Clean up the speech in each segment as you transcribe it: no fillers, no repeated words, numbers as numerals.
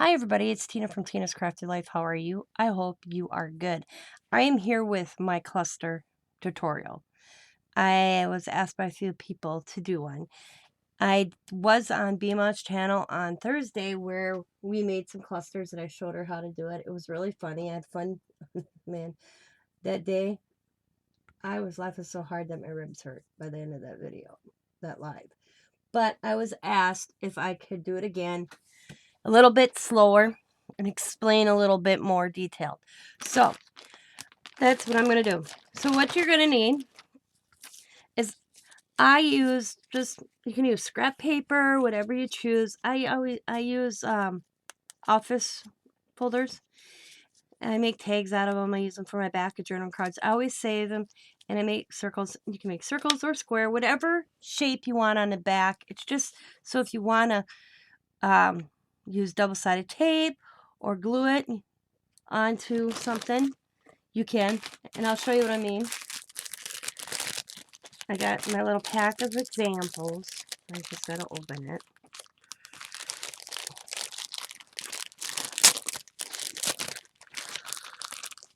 Hi, everybody. It's Tina from Tina's Crafty Life. How are you? I hope you are good. I am here with my cluster tutorial. I was asked by a few people to do one. I was on Bima's channel on Thursday where we made some clusters and I showed her how to do it. It was really funny. I had fun. Man, that day I was laughing so hard that my ribs hurt by the end of that video, that live. But I was asked if I could do it again a little bit slower and explain a little bit more detailed. So that's what I'm going to do. So what you're going to need is you can use scrap paper, whatever you choose. I use office folders. And I make tags out of them. I use them for my back of journal cards. I always save them and I make circles. You can make circles or square, whatever shape you want on the back. It's just so if you want to use double-sided tape or glue it onto something, you can. And I'll show you what I mean. I got my little pack of examples. I just gotta open it.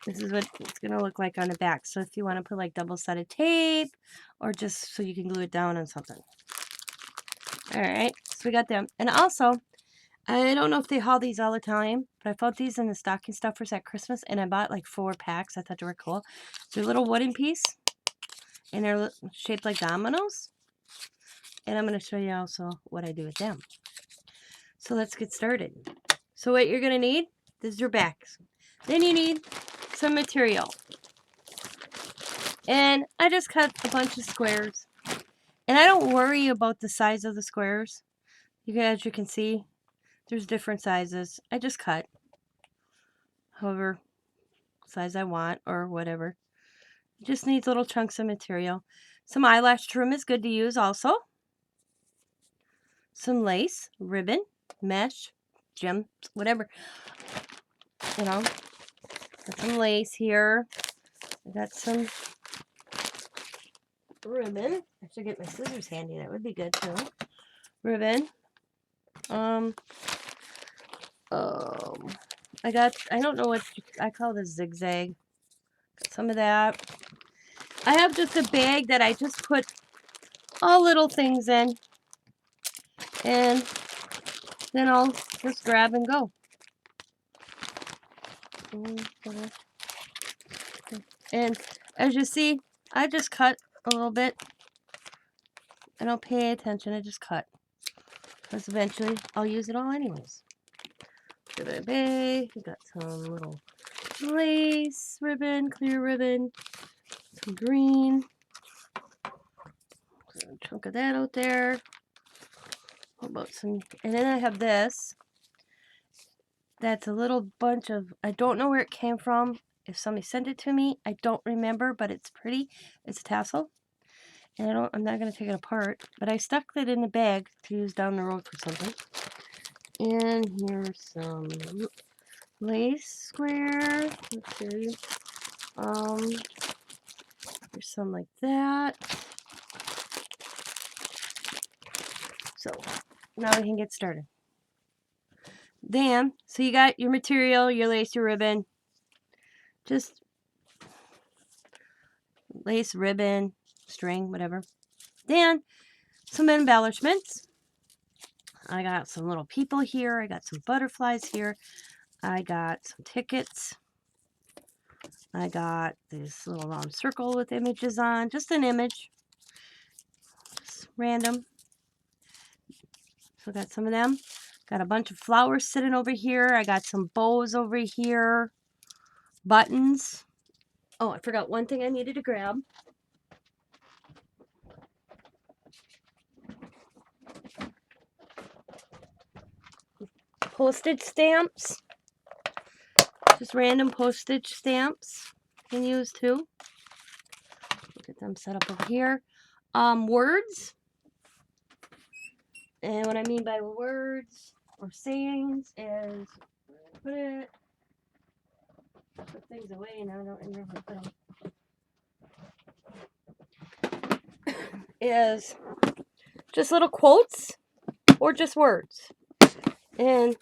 This is what it's gonna look like on the back. So if you want to put like double-sided tape or just so you can glue it down on something. Alright, so we got them. And also, I don't know if they haul these all the time, but I found these in the stocking stuffers at Christmas and I bought like 4 packs. I thought they were cool. They're a little wooden piece and they're shaped like dominoes. And I'm going to show you also what I do with them. So let's get started. So what you're going to need is your backs. Then you need some material. And I just cut a bunch of squares. And I don't worry about the size of the squares. As you can see, there's different sizes. I just cut however size I want or whatever. It just needs little chunks of material. Some eyelash trim is good to use also. Some lace, ribbon, mesh, gems, whatever. You know, got some lace here. I got some ribbon. I should get my scissors handy. That would be good too. Ribbon. I don't know what I call this zigzag. Some of that. I have just a bag that I just put all little things in. And then I'll just grab and go. And as you see, I just cut a little bit. I don't pay attention, I just cut. Because eventually I'll use it all anyways. Give it a bag. We got some little lace ribbon, clear ribbon, some green. Put a chunk of that out there. How about some, and then I have this. That's a little bunch of, I don't know where it came from. If somebody sent it to me, I don't remember, but it's pretty. It's a tassel. And I'm not going to take it apart, but I stuck it in the bag to use down the road for something. And here's some lace square. Let's see. There's some like that. So now we can get started. Then, so you got your material, your lace, your ribbon. Just lace, ribbon, string, whatever. Then, some embellishments. I got some little people here. I got some butterflies here. I got some tickets. I got this little round circle with images on. Just an image. Just random. So I got some of them. Got a bunch of flowers sitting over here. I got some bows over here. Buttons. Oh, I forgot one thing I needed to grab. Postage stamps. Just random postage stamps you can use too. Get them set up over here. Words. And what I mean by words or sayings is put things away now. I don't remember where to put them. Is just little quotes or just words. And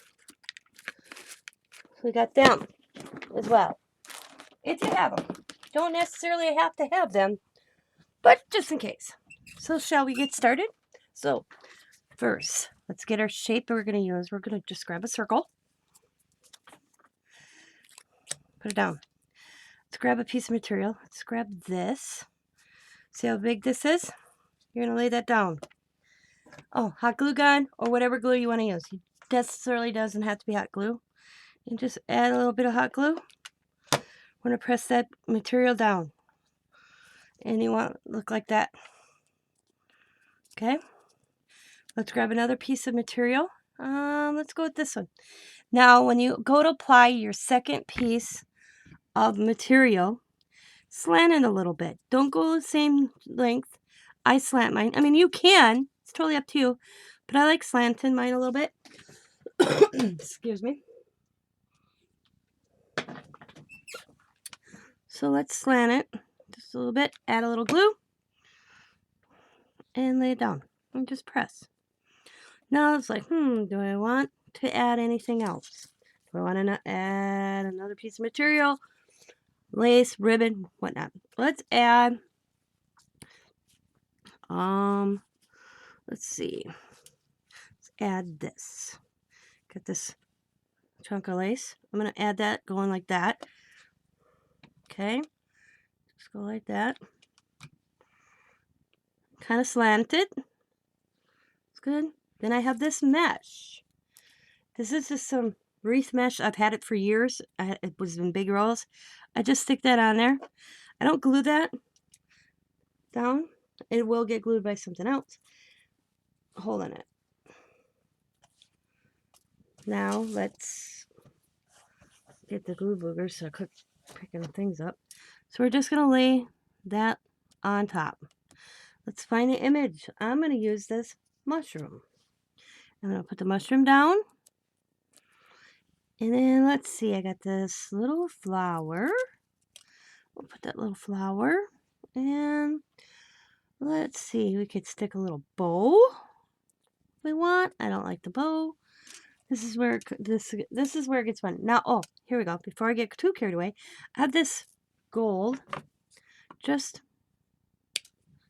We got them as well. If you have them. Don't necessarily have to have them, but just in case. So shall we get started? So first, let's get our shape that we're going to use. We're going to just grab a circle. Put it down. Let's grab a piece of material. Let's grab this. See how big this is? You're going to lay that down. Oh, hot glue gun or whatever glue you want to use. It necessarily doesn't have to be hot glue. And just add a little bit of hot glue. We're going to press that material down. And you want it to look like that. Okay. Let's grab another piece of material. Let's go with this one. Now, when you go to apply your second piece of material, slant it a little bit. Don't go the same length. I slant mine. I mean, you can. It's totally up to you. But I like slanting mine a little bit. Excuse me. So let's slant it just a little bit. Add a little glue. And lay it down. And just press. Now it's like, do I want to add anything else? Do I want to add another piece of material? Lace, ribbon, whatnot. Let's add, let's see. Let's add this. Got this chunk of lace. I'm going to add that going like that. Okay. Just go like that. Kind of slanted. It's good. Then I have this mesh. This is just some wreath mesh. I've had it for years. It was in big rolls. I just stick that on there. I don't glue that down. It will get glued by something else. Hold on it. Now let's get the glue boogers so I quit picking things up. So we're just going to lay that on top. Let's find the image. I'm going to use this mushroom. I'm going to put the mushroom down. And then let's see, I got this little flower. We'll put that little flower. And let's see, we could stick a little bow if we want. I don't like the bow. This is where this is where it gets fun. Now, oh, here we go. Before I get too carried away, I have this gold. Just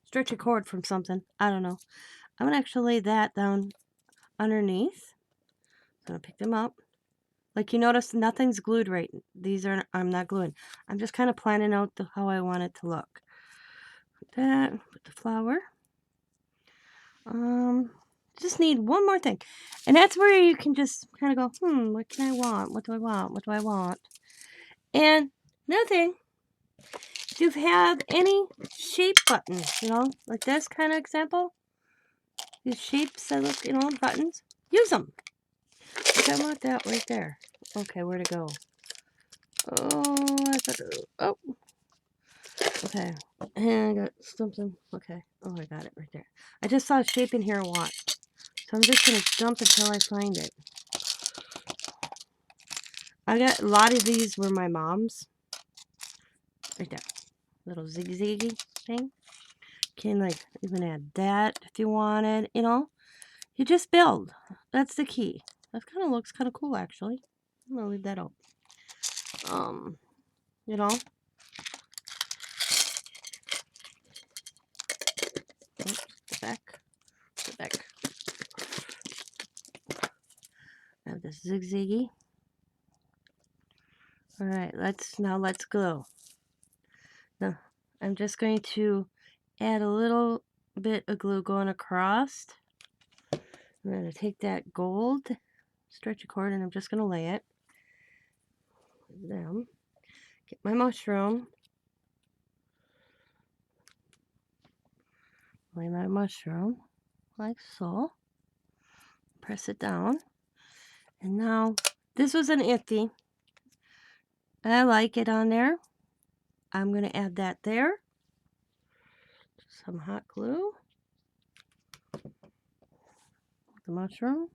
stretch a cord from something. I don't know. I'm going to actually lay that down underneath. I'm going to pick them up. Like you notice, nothing's glued right. These are, I'm not gluing. I'm just kind of planning out how I want it to look. Put that, put the flower. Just need one more thing. And that's where you can just kind of go, what can I want? What do I want? What do I want? And another thing, if you have any shape buttons, like this kind of example, these shapes that look, buttons, use them. Like I want that right there. Okay, where'd it go? Oh, okay. And I got something. Okay. Oh, I got it right there. I just saw a shape in here I want. So I'm just going to jump until I find it. I got a lot of these were my mom's. Right there. Little zigzaggy thing. Can like even add that if you wanted, You just build. That's the key. That kind of looks kind of cool actually. I'm going to leave that up. You know. Oops, the back. The back. I have this zigzaggy. Alright, let's glue. Now, I'm just going to add a little bit of glue going across. I'm going to take that gold, stretch a cord, and I'm just going to lay it. Then, get my mushroom. Lay my mushroom like so. Press it down. And now, this was an iffy. I like it on there. I'm going to add that there. Some hot glue. The mushroom.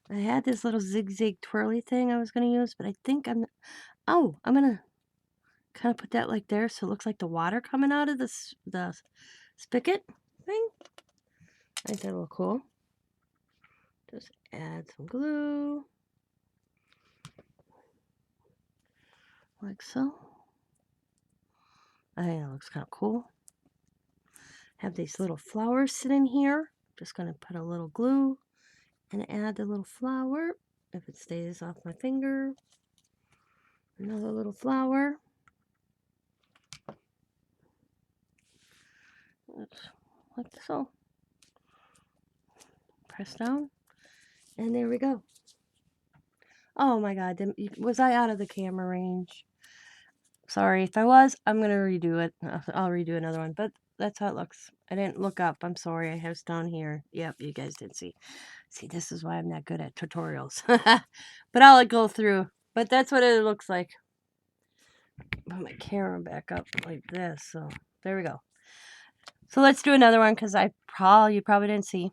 I had this little zigzag twirly thing I was going to use, but I think I'm going to kind of put that like there so it looks like the water coming out of the spigot thing. I think that'll look cool. Just add some glue. Like so. I think that looks kind of cool. Have these little flowers sitting here. Just going to put a little glue and add the little flower. If it stays off my finger. Another little flower. Like so. Press down. And there we go. Oh my god, was I out of the camera range? Sorry, if I was, I'm going to redo it. I'll redo another one, but that's how it looks. I didn't look up. I'm sorry. I have it down here. Yep, you guys didn't see. See, this is why I'm not good at tutorials. But I'll go through. But that's what it looks like. Put my camera back up like this. So there we go. So let's do another one because you probably didn't see.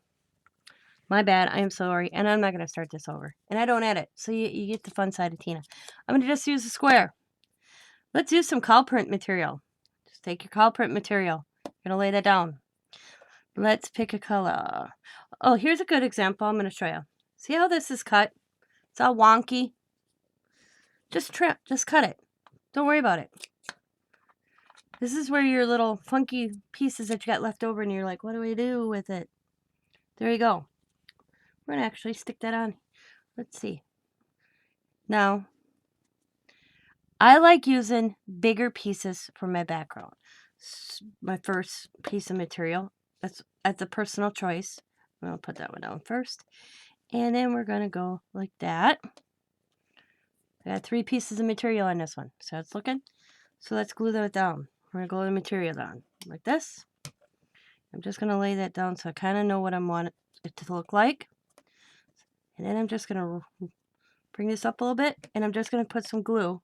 My bad. I am sorry. And I'm not going to start this over. And I don't edit. So you get the fun side of Tina. I'm going to just use a square. Let's use some cowl print material. Just take your cowl print material. You're going to lay that down. Let's pick a color. Oh, here's a good example. I'm going to show you. See how this is cut? It's all wonky. Just cut it. Don't worry about it. This is where your little funky pieces that you got left over and you're like, what do we do with it? There you go. We're going to actually stick that on. Let's see. Now, I like using bigger pieces for my background. My first piece of material. That's a personal choice. I'll put that one down first. And then we're going to go like that. I got 3 pieces of material on this one. So it's looking. So let's glue that down. We're going to glue the material down like this. I'm just going to lay that down so I kind of know what I want it to look like. And then I'm just going to bring this up a little bit. And I'm just going to put some glue.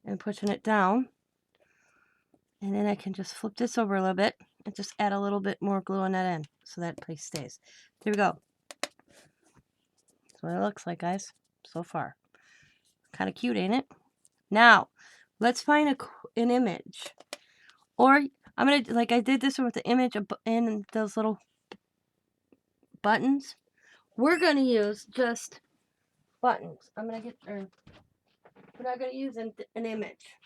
And pushing it down. And then I can just flip this over a little bit. And just add a little bit more glue on that end. So that place stays. There we go. That's what it looks like, guys. So far. Kind of cute, ain't it? Now, let's find an image. Or, I'm going to, like I did this one with the image and those little buttons. We're going to use just buttons. We're not going to use an image.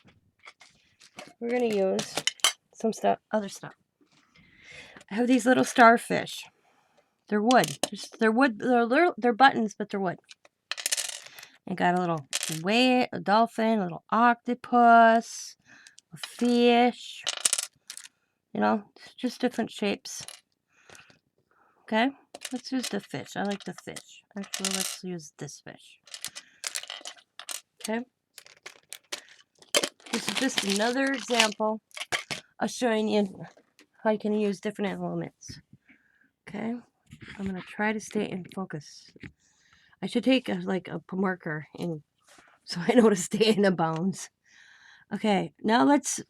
We're going to use some other stuff. I have these little starfish. They're wood. They're wood. They're buttons, but they're wood. I got a little whale, a dolphin, a little octopus, a fish. You know, just different shapes. Okay, let's use the fish. I like the fish. Actually, let's use this fish. Okay. This is just another example of showing you how you can use different elements. Okay. I'm going to try to stay in focus. I should take a marker so I know to stay in the bounds. Okay, now let's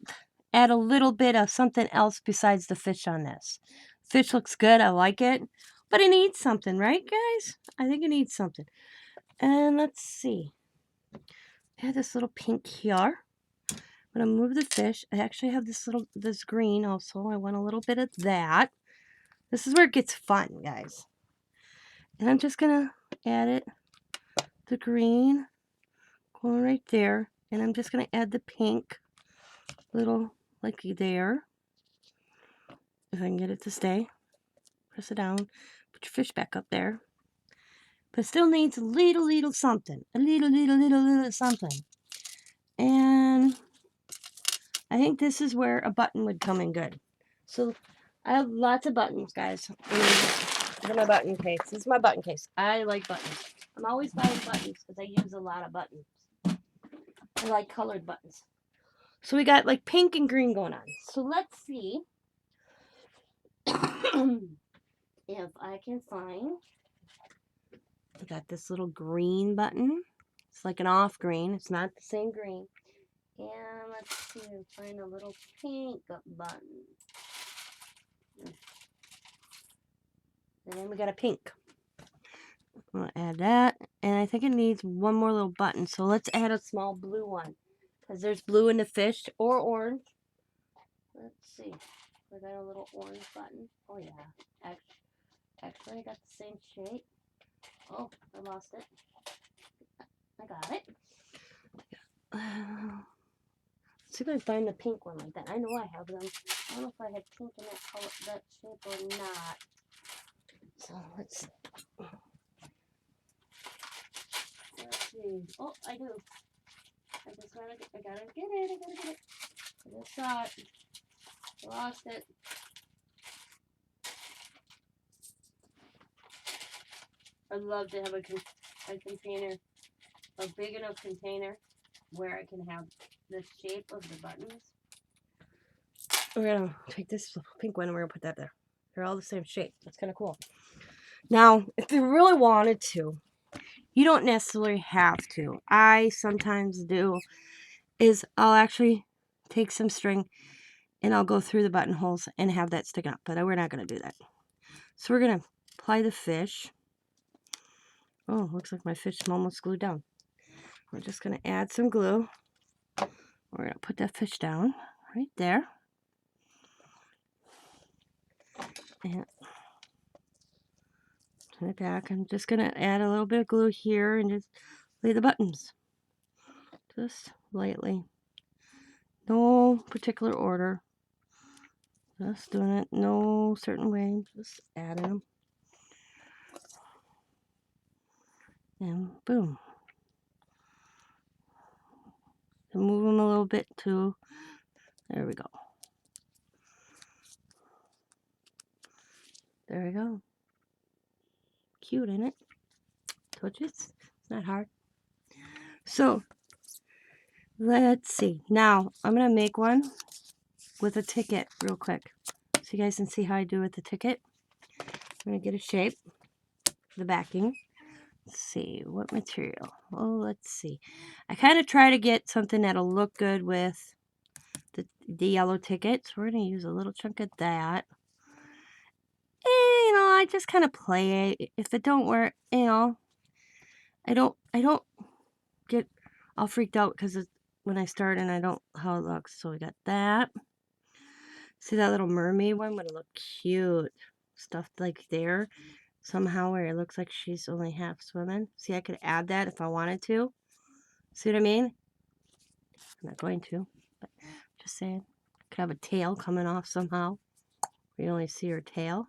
add a little bit of something else besides the fish on this. Fish looks good. I like it. But it needs something, right, guys? I think it needs something. And let's see. Add this little pink here. I'm going to move the fish. I actually have this green also. I want a little bit of that. This is where it gets fun, guys. And I'm just going to add it. The green. Going right there. And I'm just going to add the pink. Little, like there. If I can get it to stay. Press it down. Put your fish back up there. But it still needs a little something. A little something. And I think this is where a button would come in good. So I have lots of buttons, guys. These are my button case. This is my button case. I like buttons. I'm always buying buttons because I use a lot of buttons. I like colored buttons. So we got like pink and green going on. So let's see if I can find. I got this little green button. It's like an off green. It's not the same green. And let's see if I find a little pink button. And then we got a pink. I'm going to add that. And I think it needs one more little button. So let's add a small blue one. Because there's blue in the fish or orange. Let's see. I got a little orange button. Oh yeah. Actually, I got the same shape. Oh, I lost it. I got it. Let's see if I can find the pink one like that. I know I have them. I don't know if I had pink in that color, that shape or not. So let's see. Oh, I do. I gotta get it. I gotta get it. I just saw it. Lost it. I'd love to have a container, a big enough container where I can have the shape of the buttons. We're gonna take this pink one and we're gonna put that there. They're all the same shape. That's kind of cool. Now, if you really wanted to, you don't necessarily have to. I sometimes do. I'll actually take some string and I'll go through the buttonholes and have that stick up. But we're not gonna do that. So we're gonna apply the fish. Oh, looks like my fish is almost glued down. We're just gonna add some glue. We're gonna put that fish down right there. And turn it back. I'm just gonna add a little bit of glue here and just lay the buttons. Just lightly. No particular order. Just doing it no certain way. Just adding them. And boom. And move them a little bit too. There we go. There we go. Cute, isn't it? Told you it's not hard. So, let's see. Now, I'm going to make one with a ticket real quick. So you guys can see how I do with the ticket. I'm going to get a shape for the backing. Let's see. What material? Oh, let's see. I kind of try to get something that'll look good with the yellow ticket. So we're going to use a little chunk of that. And, I just kind of play it. If it don't work, I don't get all freaked out because when I start and I don't how it looks. So we got that. See that little mermaid one would look cute. Stuffed like there. Somehow where it looks like she's only half swimming. See, I could add that if I wanted to. See what I mean? I'm not going to, but just saying. Could have a tail coming off somehow. You only see her tail.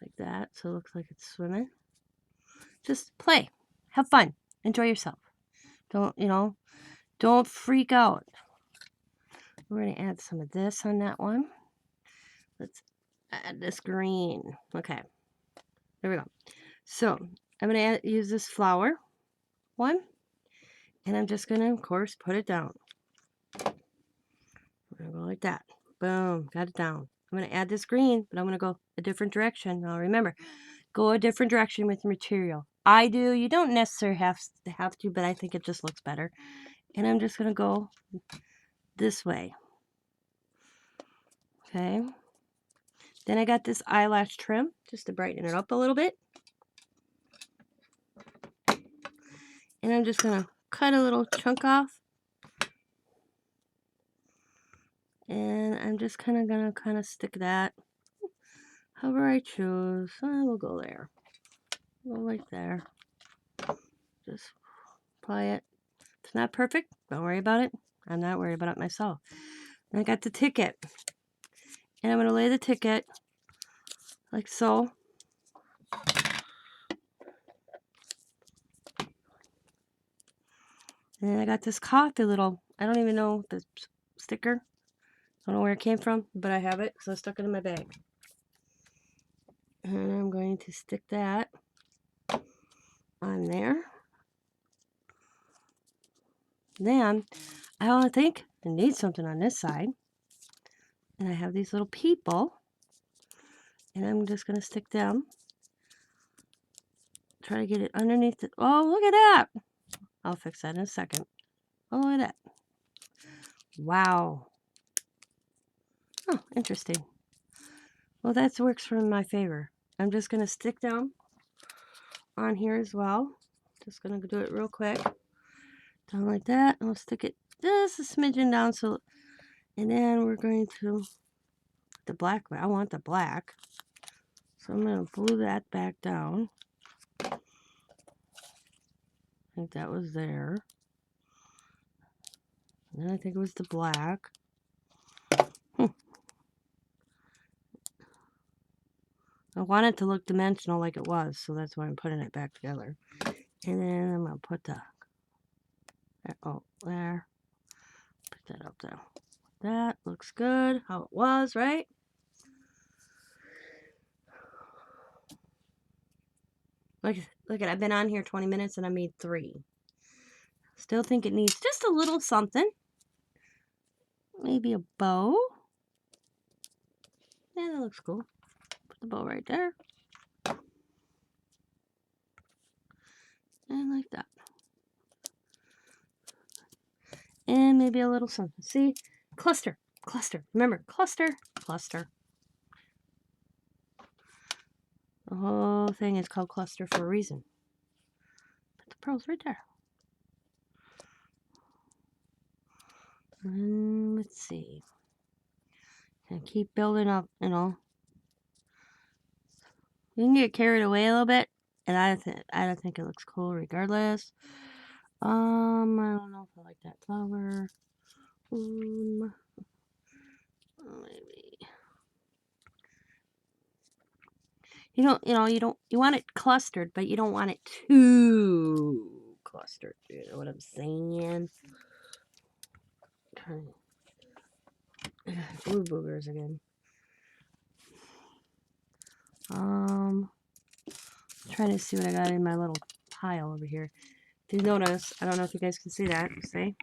Like that. So it looks like it's swimming. Just play. Have fun. Enjoy yourself. Don't freak out. We're going to add some of this on that one. Let's add this green. Okay. There we go. So, I'm going to use this flower one. And I'm just going to, of course, put it down. We're going to go like that. Boom. Got it down. I'm going to add this green, but I'm going to go a different direction. Now, remember, go a different direction with the material. I do. You don't necessarily have to, but I think it just looks better. And I'm just going to go this way. Okay. Then I got this eyelash trim just to brighten it up a little bit. And I'm just going to cut a little chunk off. And I'm just kind of going to stick that however I choose. We'll go there. Go like there. Just apply it. It's not perfect. Don't worry about it. I'm not worried about it myself. And I got the ticket. And I'm going to lay the ticket like so. And then I got this coffee little, I don't even know the sticker. I don't know where it came from, but I have it because I stuck it in my bag. And I'm going to stick that on there. Then I think I need something on this side. And I have these little people. And I'm just going to stick them. Try to get it underneath it. Oh, look at that. I'll fix that in a second. Oh, look at that. Wow. Oh, interesting. Well, that works for my favor. I'm just going to stick down on here as well. Just going to do it real quick. Down like that. I'll stick it just a smidgen down. And then we're going to the black. I want the black. So So I'm going to glue that back down. I think that was there. And then I think it was the black. I want it to look dimensional like it was, so that's why I'm putting it back together. And then I'm going to put the, oh, there. Put that up there. That looks good, how it was, right? Look at, I've been on here 20 minutes and I made 3. Still think it needs just a little something. Maybe a bow. Yeah, that looks cool. Put the bow right there. And like that. And maybe a little something. See? Cluster. Cluster. Remember, cluster. Cluster. The whole thing is called cluster for a reason. Put the pearls right there. And let's see. And keep building up, you know. You can get carried away a little bit, and I don't think it looks cool regardless. I don't know if I like that flower. Maybe. You want it clustered, but you don't want it too clustered. You know what I'm saying? Blue boogers again. Trying to see what I got in my little pile over here. If you notice, I don't know if you guys can see that. See?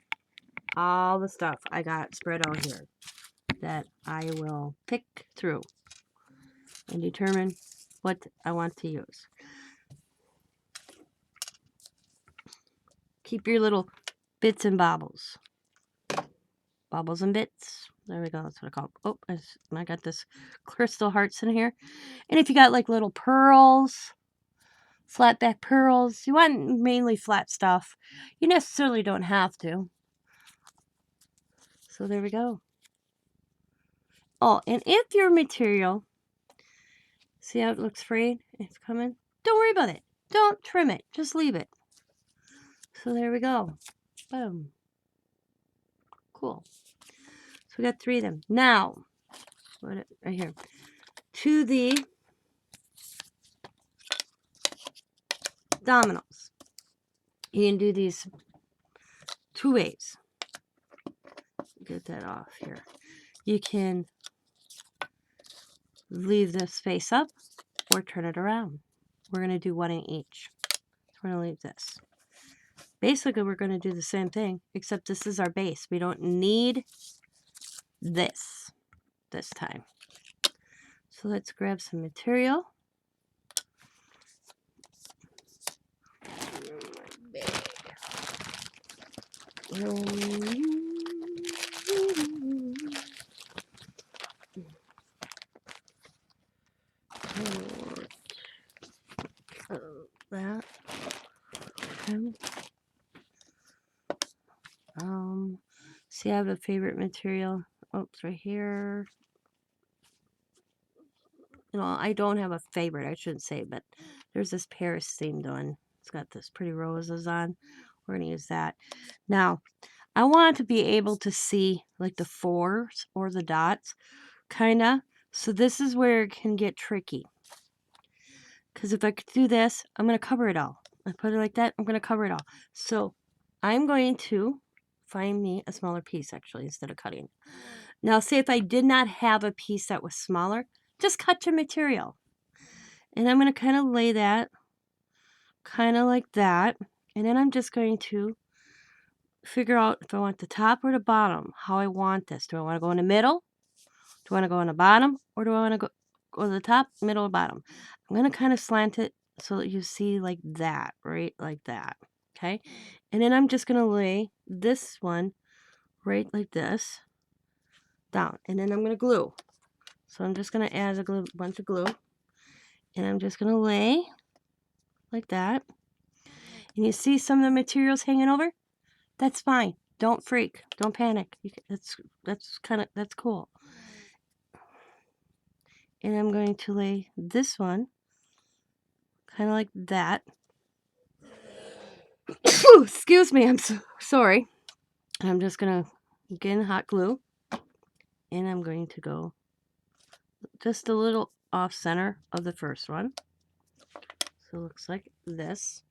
All the stuff I got spread out here that I will pick through and determine what I want to use. Keep your little bits and bobbles. Bobbles and bits. There we go. That's what I call it. Oh, I got this crystal hearts in here. And if you got like little pearls, flat back pearls, you want mainly flat stuff. You necessarily don't have to. So there we go. Oh, and if your material, see how it looks frayed? It's coming. Don't worry about it. Don't trim it. Just leave it. So there we go. Boom. Cool. So we got 3 of them. Now, right here. To the dominoes. You can do these 2 ways. Get that off here. You can leave this face up or turn it around. We're going to do 1 in each. So we're going to leave this. Basically, we're going to do the same thing, except this is our base. We don't need this time. So let's grab some material. That. See, I have a favorite material. Oops, right here. You know, I don't have a favorite, I shouldn't say, but there's this Paris themed one. It's got this pretty roses on. We're going to use that. Now, I want to be able to see like the 4s or the dots, kind of. So this is where it can get tricky. Because if I could do this, I'm going to cover it all. I put it like that, I'm going to cover it all. So I'm going to find me a smaller piece, actually, instead of cutting. Now, say if I did not have a piece that was smaller, just cut your material. And I'm going to kind of lay that kind of like that. And then I'm just going to figure out if I want the top or the bottom, how I want this. Do I want to go in the middle? Do I want to go in the bottom? Or do I want to go to the top, middle, or bottom? I'm going to kind of slant it so that you see like that, right? Like that. Okay? And then I'm just going to lay this one right like this down. And then I'm going to glue. So I'm just going to add a bunch of glue. And I'm just going to lay like that. And you see some of the materials hanging over? That's fine. Don't freak. Don't panic. That's cool. And I'm going to lay this one kind of like that. Excuse me, I'm so sorry. I'm just going to get in hot glue. And I'm going to go just a little off center of the first one. So it looks like this.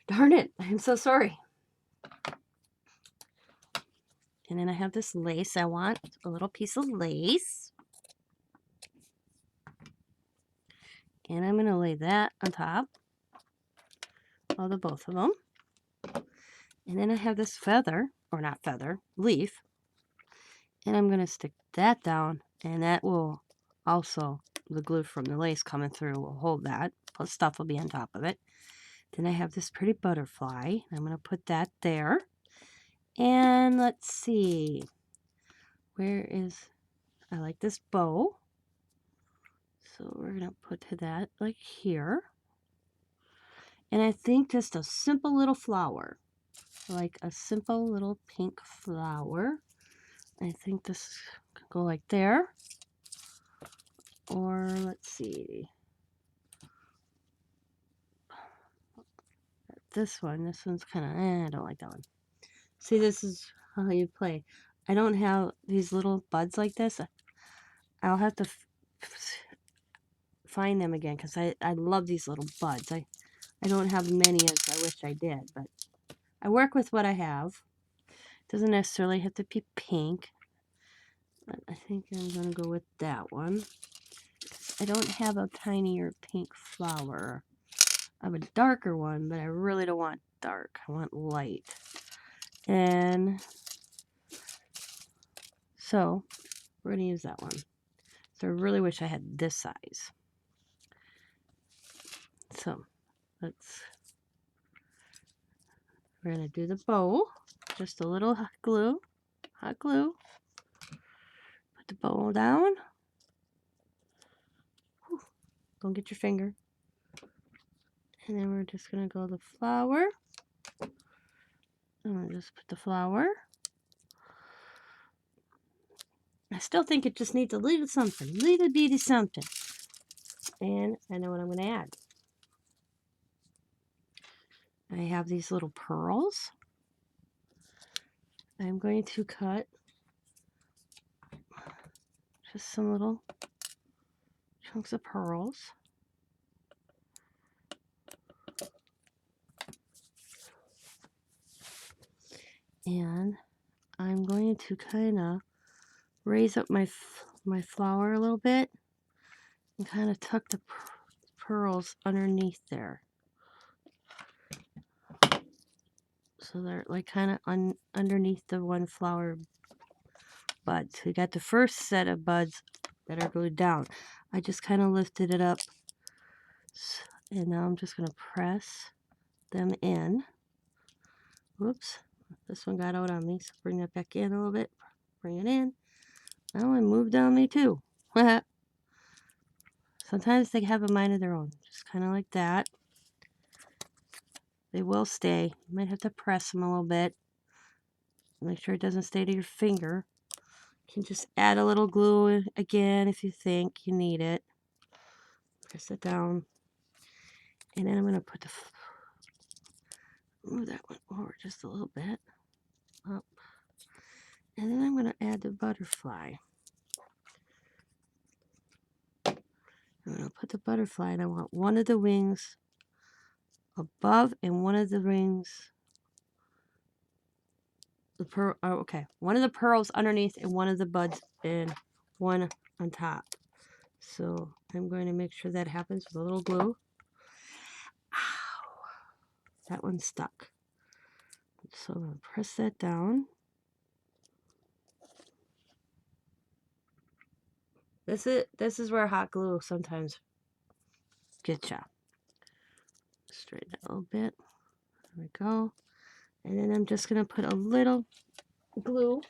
Darn it, I'm so sorry. And then I have this lace. I want a little piece of lace. And I'm going to lay that on top of the both of them. And then I have this feather, or not feather, leaf. And I'm going to stick that down. And that will also, the glue from the lace coming through will hold that. Plus stuff will be on top of it. Then I have this pretty butterfly. I'm going to put that there. And let's see. Where is, I like this bow. So we're going to put that like here. And I think just a simple little flower. Like a simple little pink flower. I think this could go like there. Or let's see. This one's kind of, I don't like that one. See, this is how you play. I don't have these little buds like this. I'll have to find them again because I love these little buds. I don't have many as I wish I did, but I work with what I have. Doesn't necessarily have to be pink. But I think I'm going to go with that one. I don't have a tinier pink flower. I have a darker one, but I really don't want dark. I want light. And so we're going to use that one. So I really wish I had this size. So we're going to do the bow. Just a little hot glue. Put the bow down. Whew. Don't get your finger. And then we're just going to go the flower. I'm going to just put the flower. I still think it just needs a little something. Little bitty something. And I know what I'm going to add. I have these little pearls. I'm going to cut just some little chunks of pearls. And I'm going to kind of raise up my flower a little bit and kind of tuck the pearls underneath there. So they're like kind of underneath the one flower bud. So you got the first set of buds that are glued down. I just kind of lifted it up. And now I'm just going to press them in. Whoops. This one got out on me. So bring that back in a little bit. Bring it in. Oh, and moved on me too. Sometimes they have a mind of their own. Just kind of like that. They will stay. You might have to press them a little bit. Make sure it doesn't stay to your finger. You can just add a little glue again if you think you need it. Press it down. And then I'm going to put move that one over just a little bit. Up. And then I'm going to add the butterfly. I'm going to put the butterfly, and I want one of the wings above and one of the wings, one of the pearls underneath and one of the buds and one on top. So I'm going to make sure that happens with a little glue. Ow, that one's stuck. So I'm going to press that down. This is where hot glue sometimes gets you. Straighten it a little bit. There we go. And then I'm just going to put a little glue.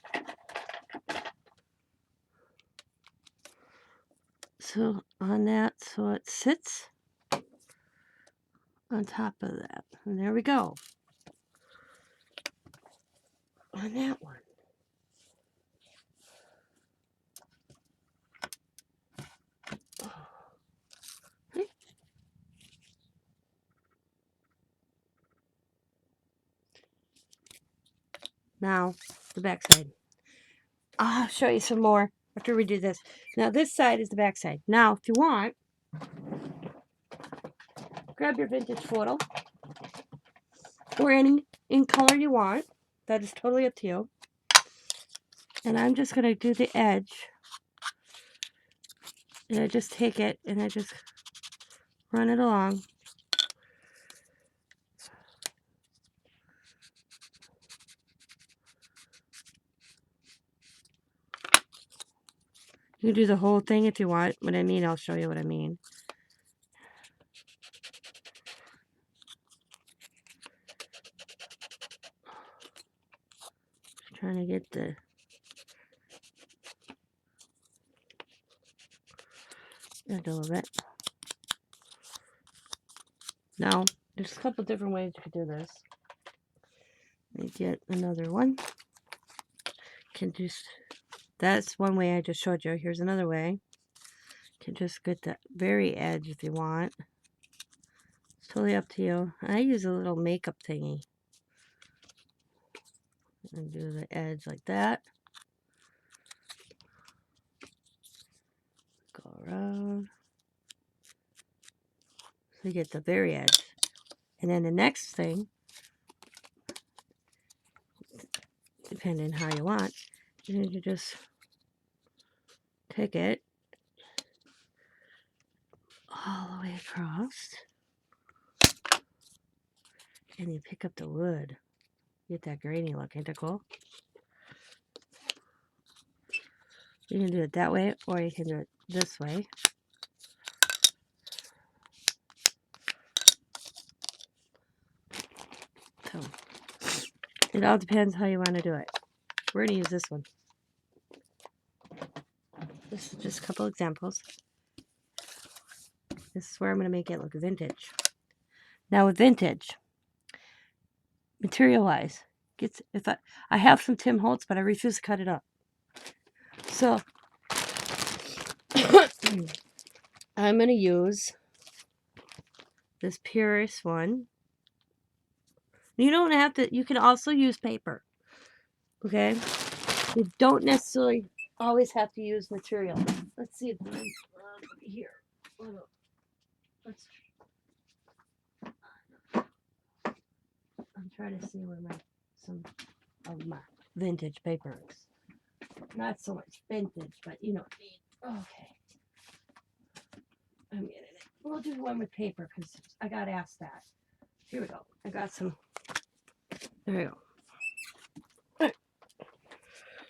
So on that, so it sits on top of that. And there we go. On that one. Now, the back side. I'll show you some more after we do this. Now, this side is the back side. Now, if you want, grab your vintage photo or any in color you want. That is totally up to you. And I'm just going to do the edge. And I just take it and I just run it along. You can do the whole thing if you want. What I mean, I'll show you what I mean. Just trying to get the edge a little bit. Now, there's a couple different ways you could do this. Let me get another one. Can just, that's one way I just showed you. Here's another way. Can just get the very edge if you want. It's totally up to you. I use a little makeup thingy. And do the edge like that. Go around. So you get the very edge. And then the next thing, depending how you want, you just take it all the way across. And you pick up the wood. Get that grainy look, ain't that cool? You can do it that way, or you can do it this way. So, it all depends how you want to do it. We're going to use this one. This is just a couple examples. This is where I'm going to make it look vintage. Now with vintage, material-wise, if I have some Tim Holtz, but I refuse to cut it up. So I'm going to use this Purist one. You don't have to, you can also use paper. Okay? You don't necessarily always have to use material. Let's see if I'm here. I'm trying to see where some of my vintage paper is. Not so much vintage, but you know what I mean. Okay. I'm getting it. We'll do one with paper because I got asked that. Here we go. I got some. There we go.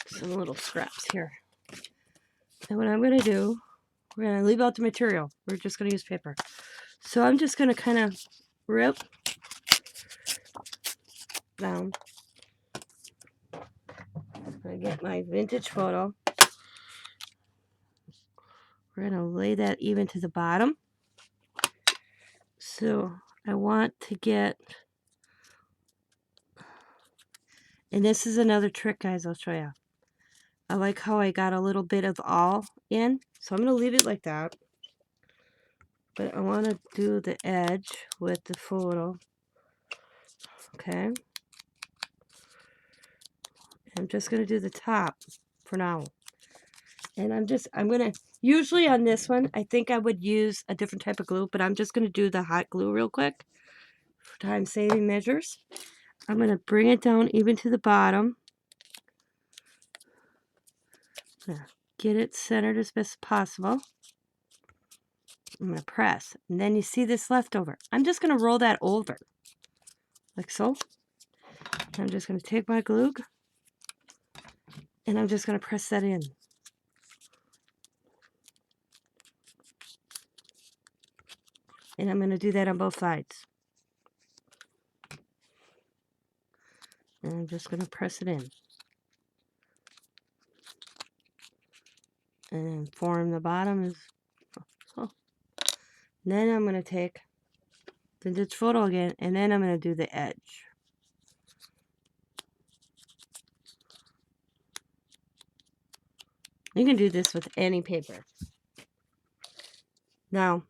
Some little scraps here. And what I'm going to do, we're going to leave out the material. We're just going to use paper. So I'm just going to kind of rip down. I get my vintage photo. We're going to lay that even to the bottom. So I want to get, and this is another trick, guys, I'll show you. I like how I got a little bit of all in. So I'm going to leave it like that. But I want to do the edge with the photo. Okay. I'm just going to do the top for now. And I'm going to, usually on this one, I think I would use a different type of glue, but I'm just going to do the hot glue real quick for time saving measures. I'm going to bring it down even to the bottom. Get it centered as best as possible. I'm going to press. And then you see this leftover. I'm just going to roll that over. Like so. I'm just going to take my glue. And I'm just going to press that in. And I'm going to do that on both sides. And I'm just going to press it in. And form the bottom is so. Then I'm going to take vintage photo again, and then I'm going to do the edge. You can do this with any paper. Now,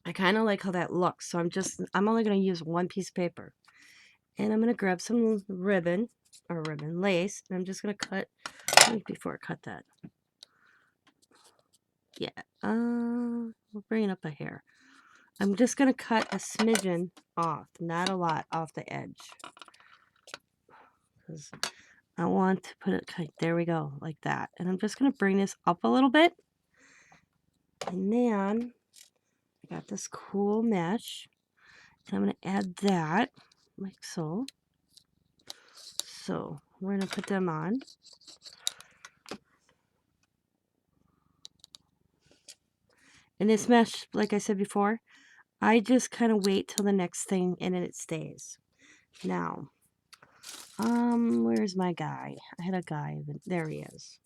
I kind of like how that looks, so I'm only going to use one piece of paper. And I'm going to grab some ribbon. or ribbon lace. And I'm just going to cut, before I cut that. Yeah, we'll bring it up a hair. I'm just going to cut a smidgen off, not a lot, off the edge. Because I want to put it, there we go, like that. And I'm just going to bring this up a little bit. And then I got this cool mesh. And I'm going to add that, like so. So we're going to put them on. And this mesh, like I said before, I just kind of wait till the next thing and then it stays. Now, where's my guy? I had a guy, but there he is.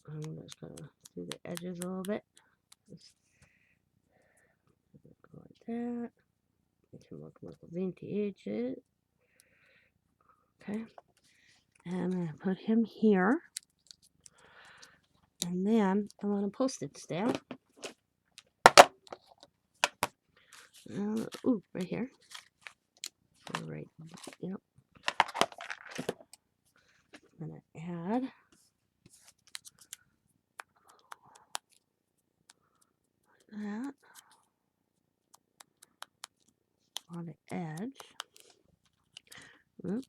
I'm just gonna do the edges a little bit. Just go like that. Make him look like a vintage. Okay. And I'm gonna put him here. And then I want a postage stamp. Ooh, right here. Right. Yep. I'm gonna add that on the edge. Oop,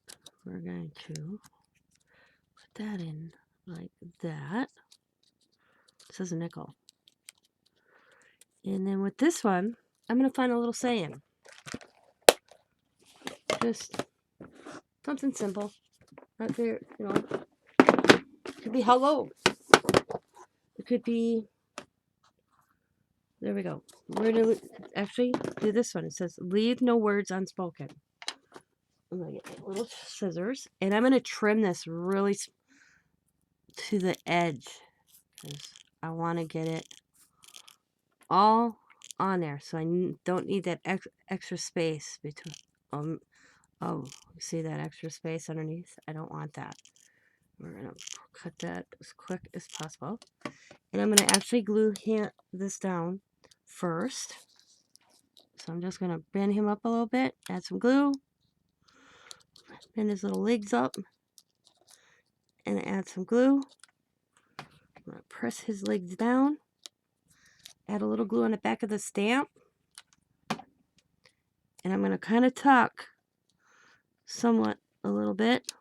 we're going to put that in like that. It says a nickel. And then with this one, I'm going to find a little saying. Just something simple. Not there, you know. It could be hello. It could be, there we go. We're going to actually do this one. It says, leave no words unspoken. I'm going to get my little scissors. And I'm going to trim this really to the edge. Because I want to get it all on there. So I don't need that extra space between. Oh, you see that extra space underneath? I don't want that. We're going to cut that as quick as possible. And I'm going to actually glue this down first. So I'm just going to bend him up a little bit, add some glue, bend his little legs up, and add some glue. I'm going to press his legs down, add a little glue on the back of the stamp, and I'm going to kind of tuck somewhat a little bit.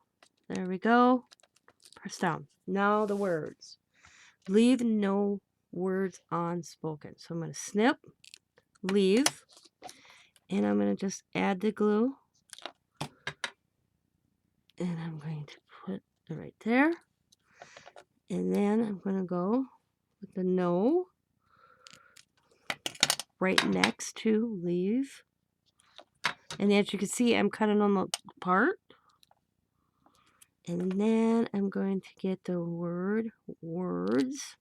There we go. Press down. Now the words. Leave no words unspoken. So I'm going to snip, leave, and I'm going to just add the glue. And I'm going to put it right there. And then I'm going to go with the no right next to leave. And as you can see, I'm cutting on the part. And then I'm going to get the word words.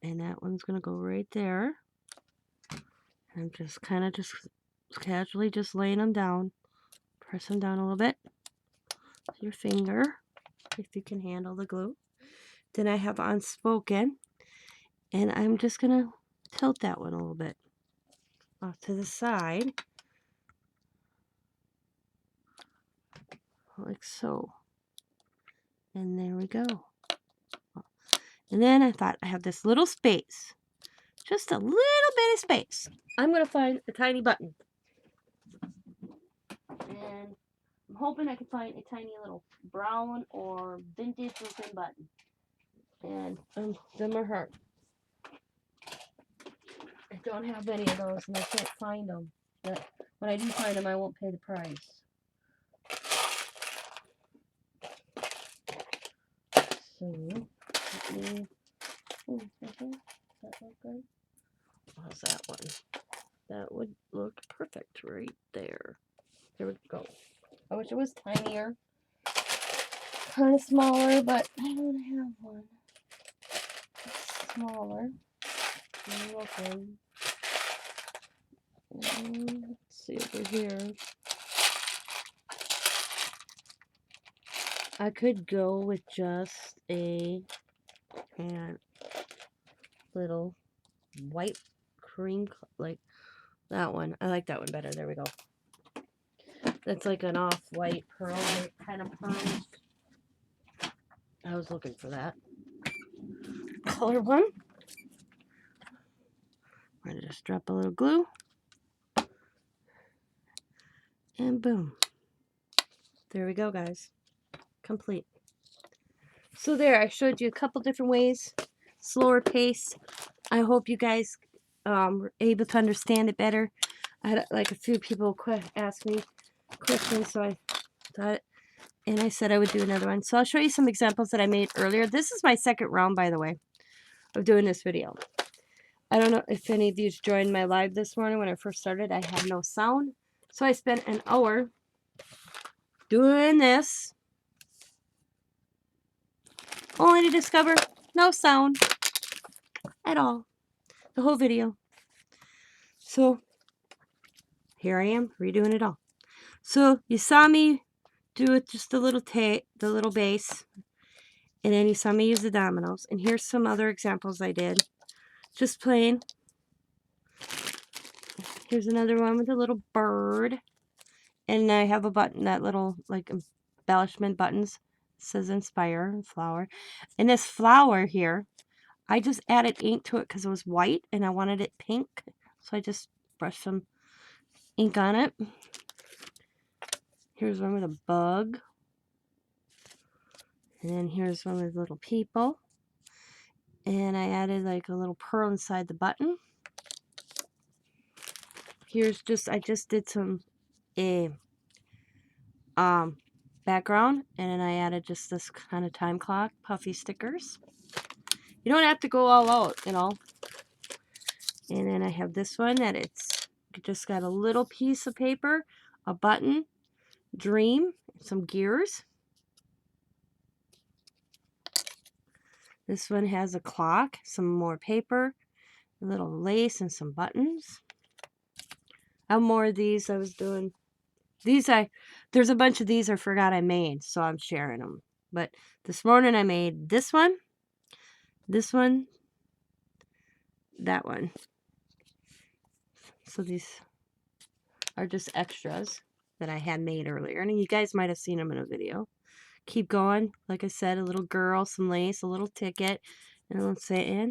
And that one's going to go right there. I'm just kind of just casually just laying them down. Press them down a little bit with your finger if you can handle the glue. Then I have unspoken. And I'm just going to tilt that one a little bit off to the side. Like so. And there we go. And then I thought I have this little space. Just a little bit of space. I'm going to find a tiny button. And I'm hoping I can find a tiny little brown or vintage looking button. And them are hard. I don't have any of those and I can't find them. But when I do find them, I won't pay the price. So, does that look good? How's that one? That would look perfect right there. There we go. I wish it was tinier. Kind of smaller, but I don't have one. It's smaller. I'm looking. Let's see over here. I could go with just a little white cream, like that one. I like that one better. There we go. That's like an off-white pearl kind of pearl. I was looking for that color one. I'm going to just drop a little glue. And boom. There we go, guys. Complete. So there, I showed you a couple different ways. Slower pace. I hope you guys were able to understand it better. I had like a few people ask me questions, so I thought, and I said I would do another one. So I'll show you some examples that I made earlier. This is my second round, by the way, of doing this video. I don't know if any of you joined my live this morning. When I first started, I had no sound. So I spent an hour doing this, only to discover no sound at all. The whole video. So here I am redoing it all. So you saw me do it just the little base, and then you saw me use the dominoes. And here's some other examples I did. Just plain. Here's another one with a little bird. And I have a button, that little like embellishment buttons. It says inspire flower. And this flower here, I just added ink to it because it was white and I wanted it pink. So I just brushed some ink on it. Here's one with a bug. And then here's one with little people. And I added like a little pearl inside the button. Here's just, I just did some background, and then I added just this kind of time clock, puffy stickers. You don't have to go all out, you know. And then I have this one that it's just got a little piece of paper, a button, dream, some gears. This one has a clock, some more paper, a little lace, and some buttons. I have more of these. I was doing these. There's a bunch of these I forgot I made, so I'm sharing them. But this morning I made this one, that one. So these are just extras that I had made earlier, and you guys might have seen them in a video. Keep going. Like I said, a little girl, some lace, a little ticket, and let's say in.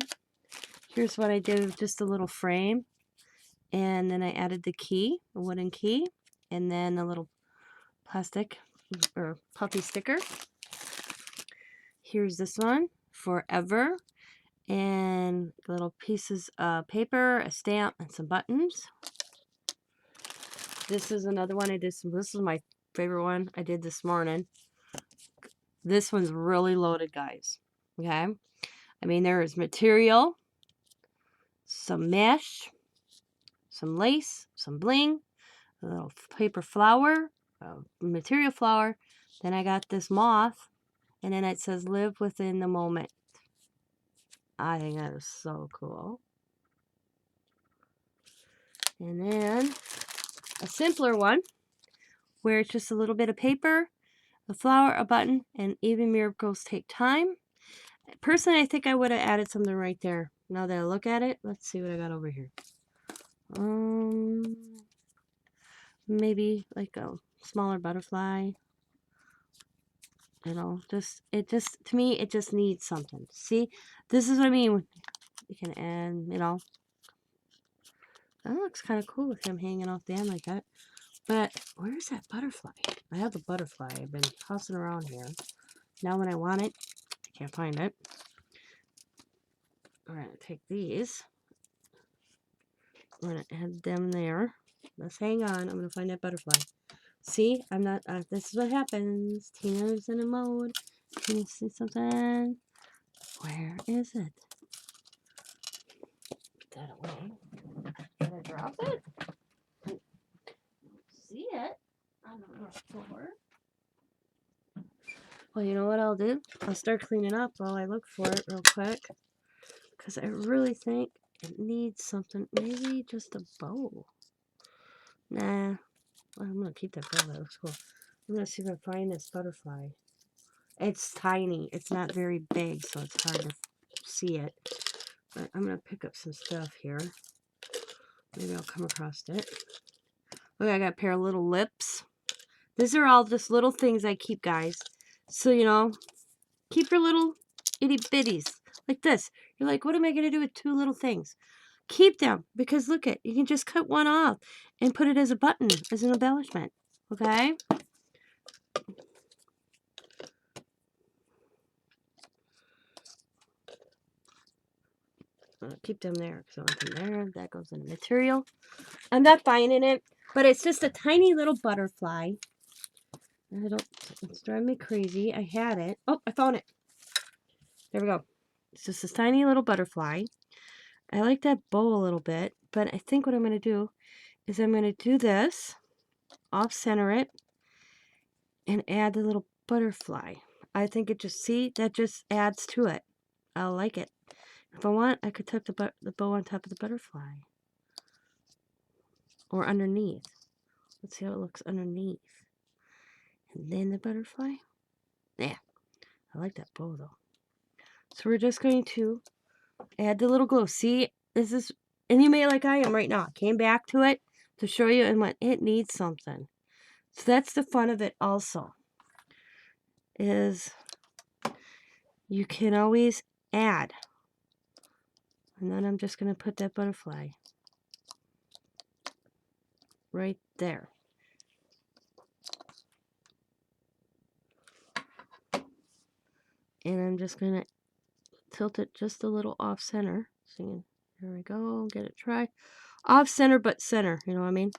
Here's what I did with just a little frame, and then I added the key, a wooden key, and then a little plastic or puffy sticker. Here's this one, forever, and little pieces of paper, a stamp, and some buttons. This is another one I did. This is my favorite one I did this morning. This one's really loaded, guys. Okay? I mean, there is material, some mesh, some lace, some bling, a little paper flower, material flower. Then I got this moth, and then it says live within the moment. I think that is so cool. And then a simpler one where it's just a little bit of paper, a flower, a button, and even miracles take time. Personally, I think I would have added something right there. Now that I look at it, let's see what I got over here. Maybe like a smaller butterfly. You know, to me, it just needs something. See, this is what I mean. You can add, you know. That looks kind of cool with him hanging off the end like that. But where's that butterfly? I have the butterfly. I've been tossing around here. Now when I want it, I can't find it. We're going to take these. We're going to add them there. Let's hang on. I'm going to find that butterfly. See, I'm not, this is what happens. Tina's in a mode. Can you see something? Where is it? Put that away. Did I drop it? See it on the floor. Well, you know what I'll do? I'll start cleaning up while I look for it real quick. Because I really think it needs something. Maybe just a bow. Nah. Well, I'm going to keep that bow. That looks cool. I'm going to see if I find this butterfly. It's tiny. It's not very big, so it's hard to see it. But I'm going to pick up some stuff here. Maybe I'll come across it. Look, I got a pair of little lips. These are all just little things I keep, guys. So, you know, keep your little itty bitties like this. You're like, what am I going to do with 2 little things? Keep them, because look it, you can just cut one off and put it as a button, as an embellishment. Okay? I'll keep them there. So there, that goes in the material. I'm not finding it, but it's just a tiny little butterfly. It's driving me crazy. I had it. Oh, I found it. There we go. It's just this tiny little butterfly. I like that bow a little bit, but I think what I'm going to do is I'm going to do this, off-center it, and add the little butterfly. I think it just, see, that just adds to it. I like it. If I want, I could tuck the bow on top of the butterfly. Or underneath. Let's see how it looks underneath. And then the butterfly. Yeah, I like that bow though. So we're just going to add the little glue. See, this is, and you may like I am right now. I came back to it to show you and went, it needs something. So that's the fun of it also. Is you can always add. And then I'm just going to put that butterfly right there. And I'm just going to tilt it just a little off center. So here we go, get it try. Off center but center, you know what I mean?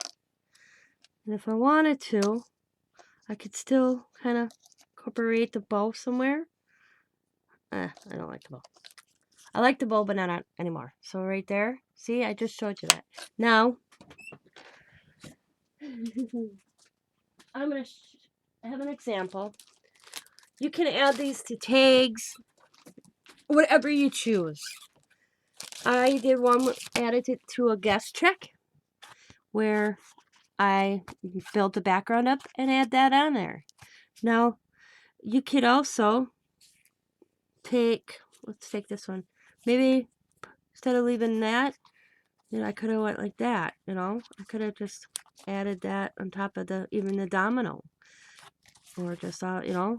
And if I wanted to, I could still kind of incorporate the bow somewhere. I don't like the bow. I like the bow, but not anymore. So right there, see, I just showed you that. Now, I'm going to have an example. You can add these to tags, whatever you choose. I did one, added it to a guest check, where I built the background up and add that on there. Now, you could also take, let's take this one. Maybe instead of leaving that, you know, I could have went like that, you know. I could have just added that on top of even the domino. Or just, you know,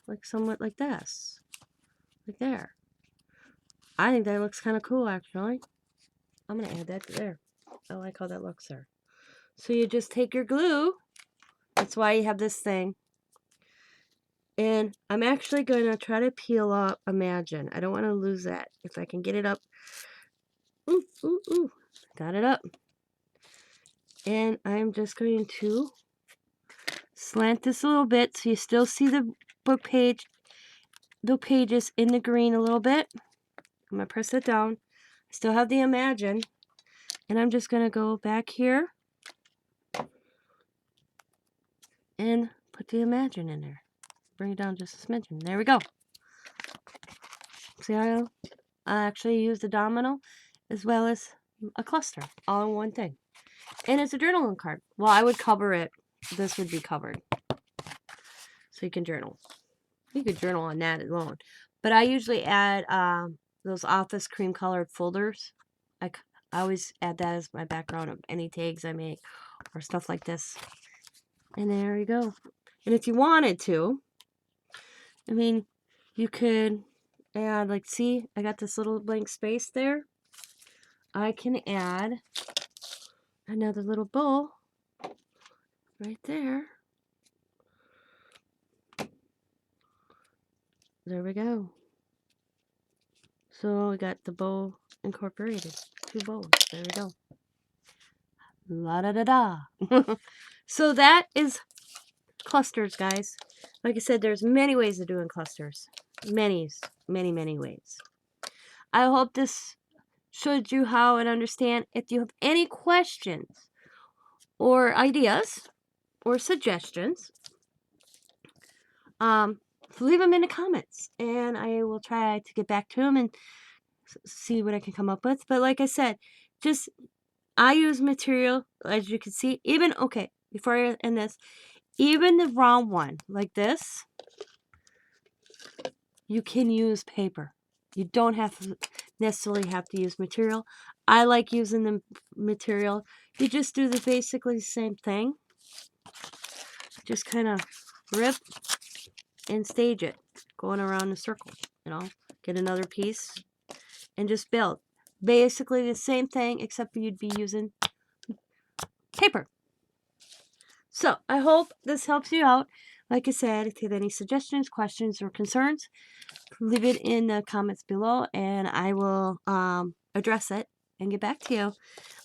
like somewhat like this. Like there. I think that looks kind of cool, actually. I'm going to add that there. I like how that looks there. So you just take your glue. That's why you have this thing. And I'm actually going to try to peel up Imagine. I don't want to lose that. If I can get it up. Ooh, ooh, ooh. Got it up. And I'm just going to slant this a little bit so you still see the book page, the pages in the green a little bit. I'm going to press it down. I still have the Imagine. And I'm just going to go back here and put the Imagine in there. Bring it down just a smidgen. There we go. See how I actually use the domino as well as a cluster all in one thing. And it's a journaling card. Well, I would cover it. This would be covered. So you can journal. You could journal on that alone. But I usually add those office cream colored folders. I always add that as my background of any tags I make or stuff like this. And there you go. And if you wanted to, I mean, you could add, like, see, I got this little blank space there. I can add another little bow right there. There we go. So we got the bow incorporated. 2 bows. There we go. La da da da. So that is clusters, guys. Like I said, there's many ways of doing clusters. Many, many ways. I hope this showed you how and understand. If you have any questions or ideas or suggestions, leave them in the comments and I will try to get back to them and see what I can come up with. But like I said, just I use material, as you can see, even, okay, before I end this, even the round one like this, you can use paper. You don't have to necessarily have to use material. I like using the material. You just do the basically same thing. Just kind of rip and stage it, going around the circle, you know. Get another piece and just build. Basically the same thing, except you'd be using paper. So I hope this helps you out. Like I said, if you have any suggestions, questions, or concerns, leave it in the comments below, and I will address it and get back to you.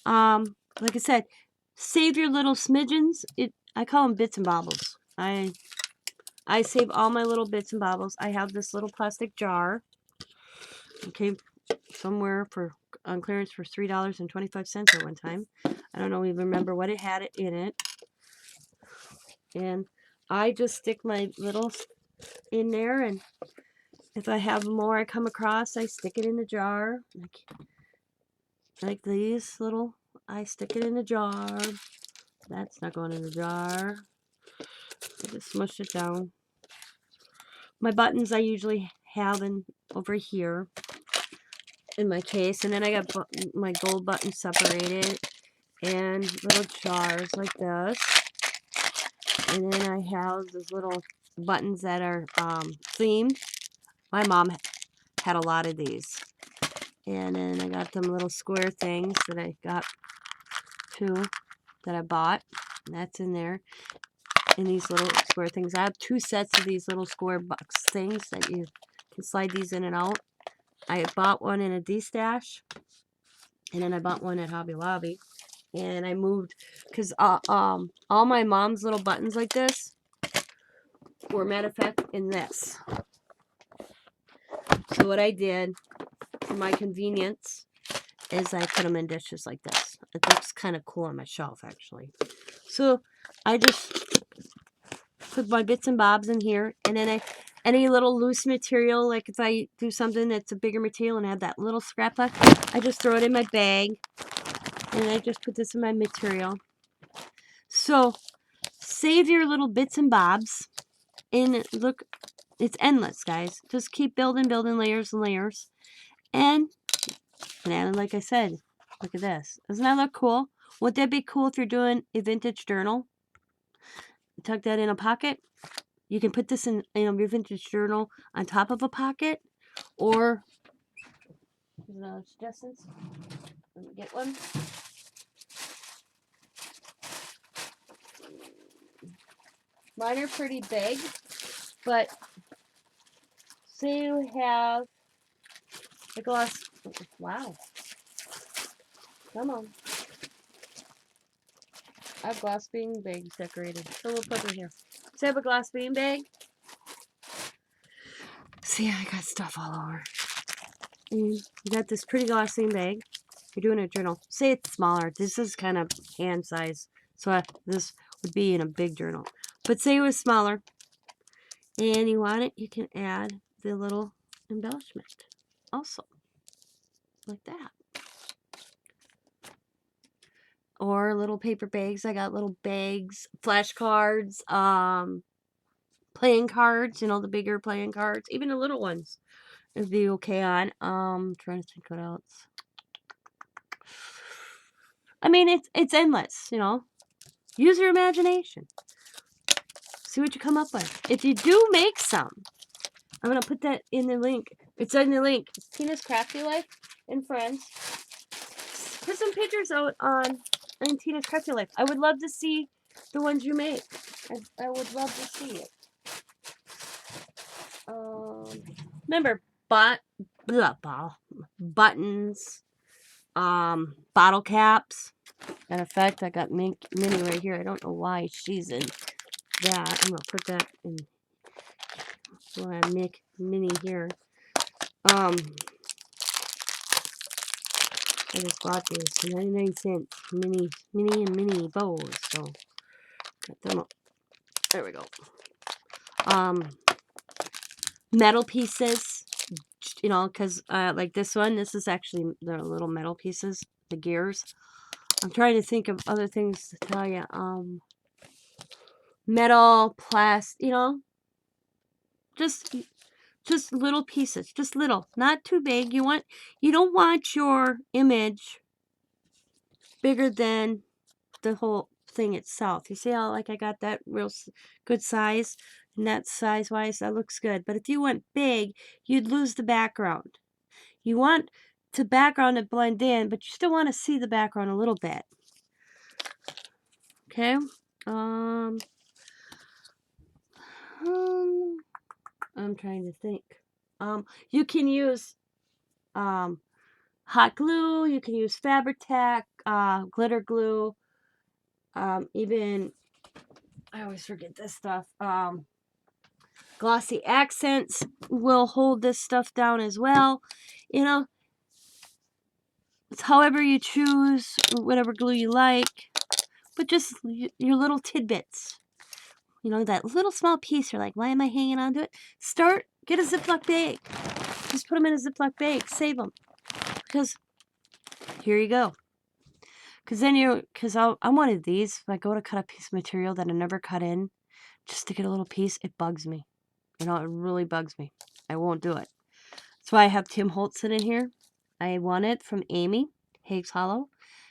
Like I said, save your little smidgens. I call them bits and bobbles. I save all my little bits and bobbles. I have this little plastic jar. Okay, somewhere on clearance for $3.25 at one time. I don't know, even remember what it had in it. And I just stick my little in there, and if I have more I come across, I stick it in the jar. Like these little, I stick it in the jar. That's not going in the jar. I just smush it down. My buttons I usually have over here in my case, and then I got my gold buttons separated and little jars like this. And then I have those little buttons that are themed. My mom had a lot of these. And then I got them little square things that I got too, that I bought. And that's in there. And these little square things. I have 2 sets of these little square box things that you can slide these in and out. I bought one in a D-stash. And then I bought one at Hobby Lobby. And I moved, because all my mom's little buttons like this were, matter of fact, in this. So what I did, for my convenience, is I put them in dishes like this. It looks kind of cool on my shelf, actually. So I just put my bits and bobs in here, and then any little loose material, like if I do something that's a bigger material and I have that little scrap left, I just throw it in my bag, and I just put this in my material. So save your little bits and bobs, and look, it's endless, guys. Just keep building layers and layers. And like I said, look at this. Doesn't that look cool? Would that be cool if you're doing a vintage journal? Tuck that in a pocket. You can put this in your vintage journal on top of a pocket, or here's another suggestion. Let me get one. Mine are pretty big, but say you have a glass. Wow. Come on. I have glass bean bags decorated. So we'll put them here. So I have a glass bean bag. See, I got stuff all over. And you got this pretty glass bean bag. You're doing a journal. Say it's smaller. This is kind of hand size. So this would be in a big journal. But say it was smaller and you want it, you can add the little embellishment also. Like that. Or little paper bags. I got little bags, flashcards, playing cards, you know, the bigger playing cards, even the little ones. It'd be okay on. Trying to think what else. I mean, it's endless, you know. Use your imagination. See what you come up with. If you do make some, I'm going to put that in the link. It's in the link. It's Tina's Crafty Life and Friends. Put some pictures out on Tina's Crafty Life. I would love to see the ones you make. I would love to see it. Remember, buttons, bottle caps. Matter of fact, I got Minnie right here. I don't know why she's in that. I'm gonna put that in where I make Minnie here. I just bought these for 99 cents. Minnie and Minnie bows. So got them up. There we go. Metal pieces. You know, because like this one, this is actually the little metal pieces, the gears. I'm trying to think of other things to tell you. Metal, plastic, you know, just little pieces, just little, not too big. You don't want your image bigger than the whole thing itself. You see how like I got that real good size, and that size-wise, that looks good. But if you went big, you'd lose the background. You want the background to blend in, but you still want to see the background a little bit. Okay. Um, I'm trying to think. You can use hot glue. You can use Fabri-Tac, glitter glue. Even I always forget this stuff. Glossy accents will hold this stuff down as well. You know, it's however you choose, whatever glue you like, but just your little tidbits. You know, that little small piece, you're like, why am I hanging on to it? Get a Ziploc bag. Just put them in a Ziploc bag. Save them. Because here you go. Because I'm one of these. If I go to cut a piece of material that I never cut in, just to get a little piece, it bugs me. You know, it really bugs me. I won't do it. That's why I have Tim Holtz sitting here. I won it from Amy, Hagues Hollow.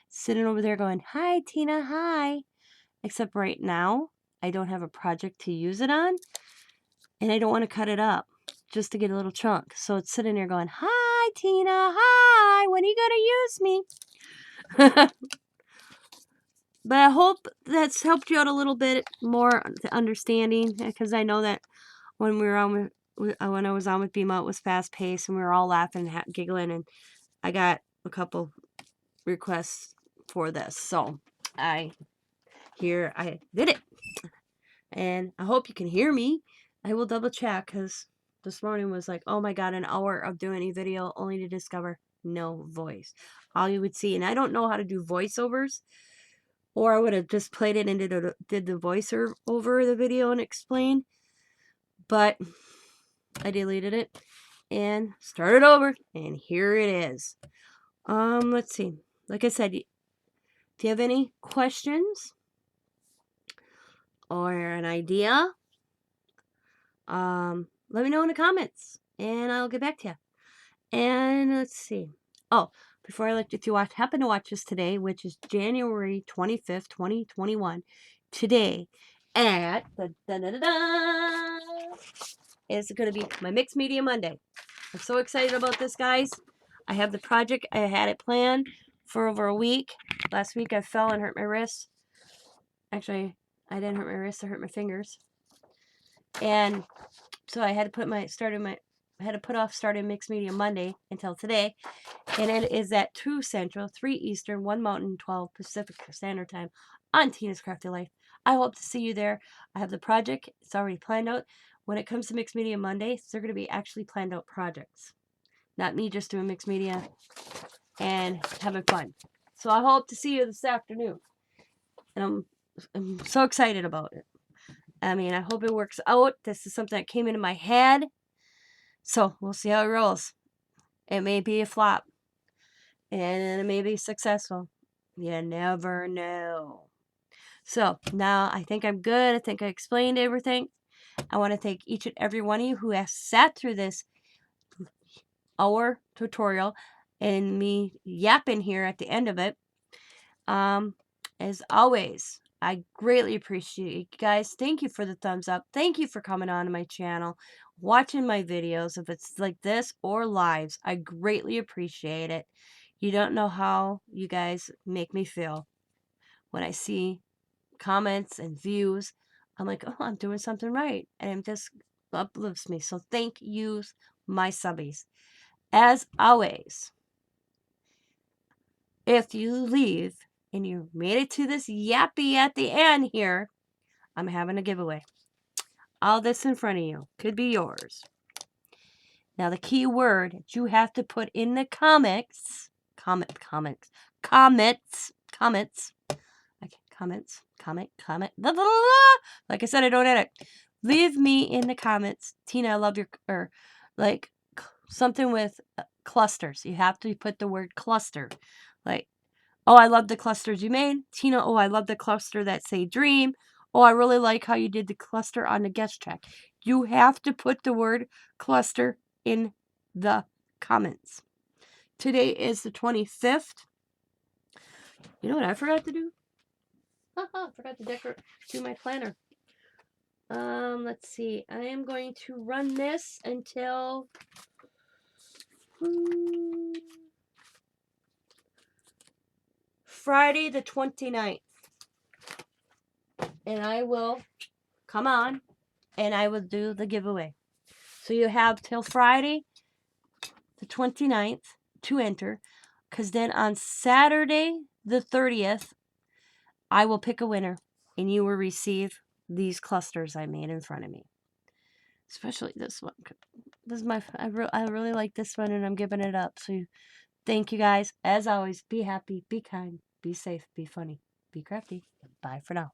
Sitting over there going, hi, Tina, hi. Except right now, I don't have a project to use it on. And I don't want to cut it up just to get a little chunk. So it's sitting there going, hi, Tina, hi. When are you going to use me? But I hope that's helped you out a little bit more understanding. Because I know that when we were on when I was on with Bima, it was fast paced and we were all laughing and giggling, and I got a couple requests for this, so I did it, and I hope you can hear me. I will double check because this morning was like, oh my god, an hour of doing a video only to discover no voice. All you would see, and I don't know how to do voiceovers, or I would have just played it and did the voiceover over the video and explain. But I deleted it and started over, and here it is. Let's see. Like I said, if you have any questions or an idea, let me know in the comments, and I'll get back to you. And let's see. Oh, before I let you, if you happen to watch this today, which is January 25th, 2021, today at is going to be my Mixed Media Monday. I'm so excited about this, guys. I have the project. I had it planned for over a week. Last week I fell and hurt my wrist. Actually, I didn't hurt my wrist. I hurt my fingers. And so I had to put off starting Mixed Media Monday until today. And it is at 2 Central, 3 Eastern, 1 Mountain, 12 Pacific Standard Time on Tina's Crafty Life. I hope to see you there. I have the project. It's already planned out. When it comes to Mixed Media Mondays, they're going to be actually planned out projects. Not me just doing mixed media and having fun. So I hope to see you this afternoon. And I'm so excited about it. I mean, I hope it works out. This is something that came into my head. So we'll see how it rolls. It may be a flop. And it may be successful. You never know. So now I think I'm good. I think I explained everything. I want to thank each and every one of you who has sat through this hour tutorial and me yapping here at the end of it. As always, I greatly appreciate you guys. Thank you for the thumbs up. Thank you for coming on to my channel, watching my videos, if it's like this or lives. I greatly appreciate it. You don't know how you guys make me feel when I see comments and views. I'm like, oh, I'm doing something right. And it just uplifts me. So thank you, my subbies. As always, if you leave and you made it to this yappy at the end here, I'm having a giveaway. All this in front of you could be yours. Now, the key word that you have to put in the comments, comment, blah, blah, blah. Like I said, I don't edit. Leave me in the comments, Tina, I love your, or like something with clusters. You have to put the word cluster. Like, oh, I love the clusters you made. Tina, oh, I love the cluster that say dream. Oh, I really like how you did the cluster on the guest track. You have to put the word cluster in the comments. Today is the 25th. You know what I forgot to do? I forgot to do my planner. Let's see. I am going to run this until Friday the 29th. And I will come on and I will do the giveaway. So you have till Friday the 29th to enter, because then on Saturday the 30th, I will pick a winner and you will receive these clusters I made in front of me. Especially this one. This is I really like this one and I'm giving it up. So thank you guys. As always, be happy, be kind, be safe, be funny, be crafty. Bye for now.